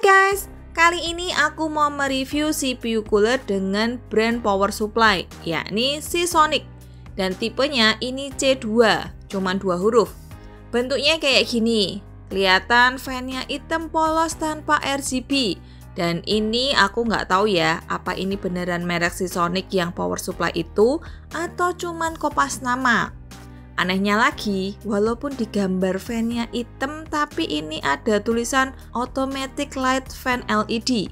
Hai guys, kali ini aku mau mereview CPU cooler dengan brand power supply, yakni Seasonic. Dan tipenya ini C2, cuman 2 huruf. Bentuknya kayak gini, kelihatan fan-nya hitam polos tanpa RGB. Dan ini aku nggak tahu ya, apa ini beneran merek Seasonic yang power supply itu, atau cuman kopas nama. Anehnya lagi, walaupun di gambar fan-nya hitam, tapi ini ada tulisan Automatic Light Fan LED.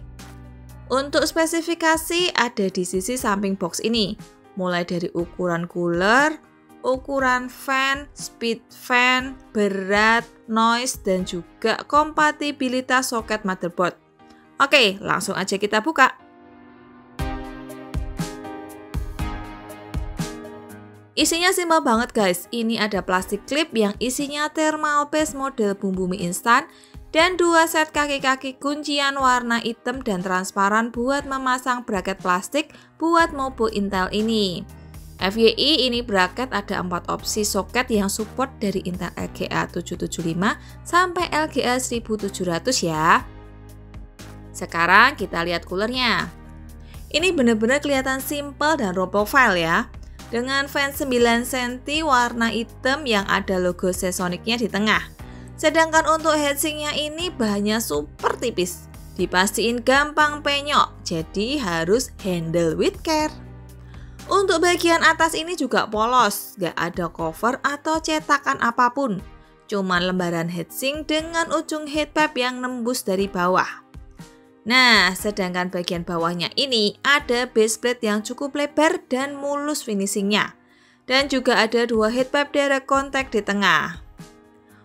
Untuk spesifikasi ada di sisi samping box ini, mulai dari ukuran cooler, ukuran fan, speed fan, berat, noise, dan juga kompatibilitas soket motherboard. Oke, langsung aja kita buka. Isinya simpel banget guys, ini ada plastik clip yang isinya thermal paste model bumbu mie instan dan 2 set kaki-kaki kuncian warna hitam dan transparan buat memasang bracket plastik buat mobile Intel ini. FYI ini bracket ada 4 opsi soket yang support dari Intel LGA 775 sampai LGA 1700 ya. Sekarang kita lihat coolernya. Ini bener-bener kelihatan simple dan low profile ya. Dengan fan 9 cm warna hitam yang ada logo Seasonicnya di tengah. Sedangkan untuk heatsinknya ini bahannya super tipis. Dipastiin gampang penyok, jadi harus handle with care. Untuk bagian atas ini juga polos, gak ada cover atau cetakan apapun. Cuman lembaran heatsink dengan ujung heatpipe yang nembus dari bawah. Nah, sedangkan bagian bawahnya ini ada baseplate yang cukup lebar dan mulus finishingnya. Dan juga ada 2 heatpipe direct contact di tengah.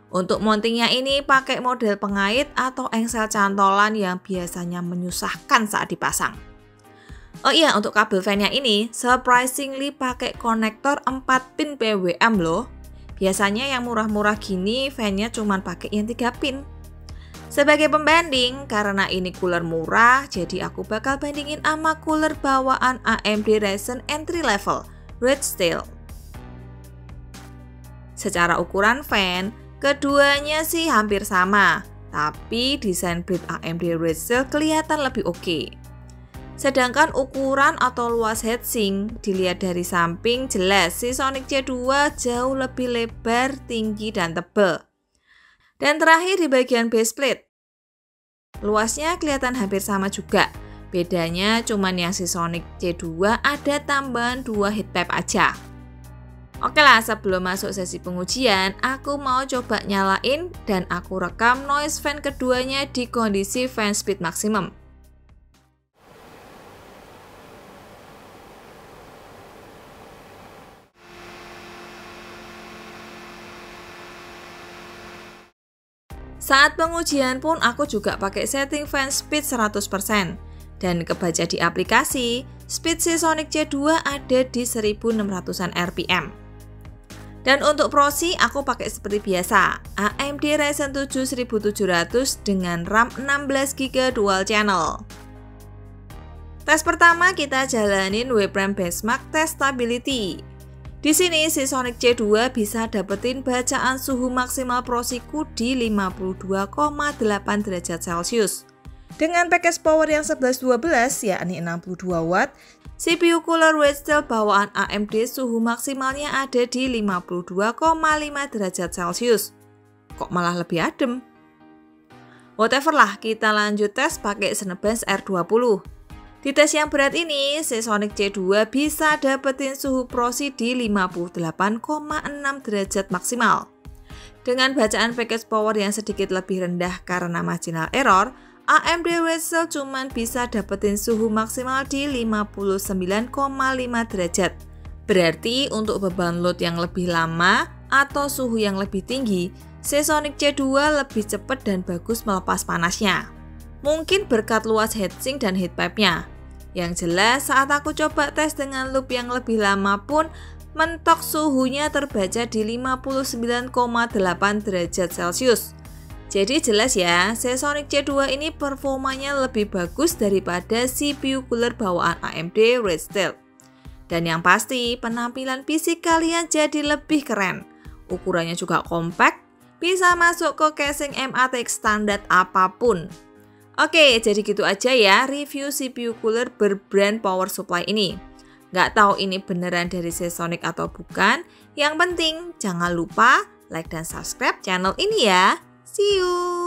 Untuk mountingnya ini pakai model pengait atau engsel cantolan yang biasanya menyusahkan saat dipasang. Oh iya, untuk kabel fan-nya ini surprisingly pakai konektor 4 pin PWM loh. Biasanya yang murah-murah gini fan-nya cuma pakai yang 3 pin. Sebagai pembanding, karena ini cooler murah, jadi aku bakal bandingin sama cooler bawaan AMD Ryzen entry level, Red Steel. Secara ukuran fan, keduanya sih hampir sama, tapi desain blade AMD Red Steel kelihatan lebih oke. Sedangkan ukuran atau luas heatsink, dilihat dari samping jelas Seasonic C2 jauh lebih lebar, tinggi, dan tebal. Dan terakhir di bagian baseplate. Luasnya kelihatan hampir sama juga. Bedanya cuman yang Seasonic C2 ada tambahan 2 heatpipe aja. Oke lah, sebelum masuk sesi pengujian, aku mau coba nyalain dan aku rekam noise fan keduanya di kondisi fan speed maksimum. Saat pengujian pun aku juga pakai setting fan speed 100%. Dan kebaca di aplikasi, speed Seasonic C2 ada di 1600-an RPM. Dan untuk proxy aku pakai seperti biasa, AMD Ryzen 7 1700 dengan RAM 16GB dual channel. Tes pertama kita jalanin WPRAM benchmark test stability. Di sini Seasonic C2 bisa dapetin bacaan suhu maksimal prosiku di 52,8 derajat Celcius. Dengan package power yang 1112 yakni 62 watt, CPU cooler Red Steel bawaan AMD suhu maksimalnya ada di 52,5 derajat Celcius. Kok malah lebih adem? Whatever lah, kita lanjut tes pakai Cinebench R20. Di tes yang berat ini, Seasonic C2 bisa dapetin suhu proxy di 58,6 derajat maksimal. Dengan bacaan package power yang sedikit lebih rendah karena marginal error, AMD Red Steel cuman bisa dapetin suhu maksimal di 59,5 derajat. Berarti untuk beban load yang lebih lama atau suhu yang lebih tinggi, Seasonic C2 lebih cepat dan bagus melepas panasnya. Mungkin berkat luas heatsink dan heatpipe-nya. Yang jelas saat aku coba tes dengan loop yang lebih lama pun mentok suhunya terbaca di 59,8 derajat Celcius. Jadi jelas ya, Seasonic C2 ini performanya lebih bagus daripada CPU cooler bawaan AMD Red Steel. Dan yang pasti penampilan PC kalian jadi lebih keren. Ukurannya juga compact, bisa masuk ke casing MATX standar apapun. Oke, jadi gitu aja ya review CPU cooler berbrand power supply ini. Nggak tahu ini beneran dari Seasonic atau bukan. Yang penting jangan lupa like dan subscribe channel ini ya. See you!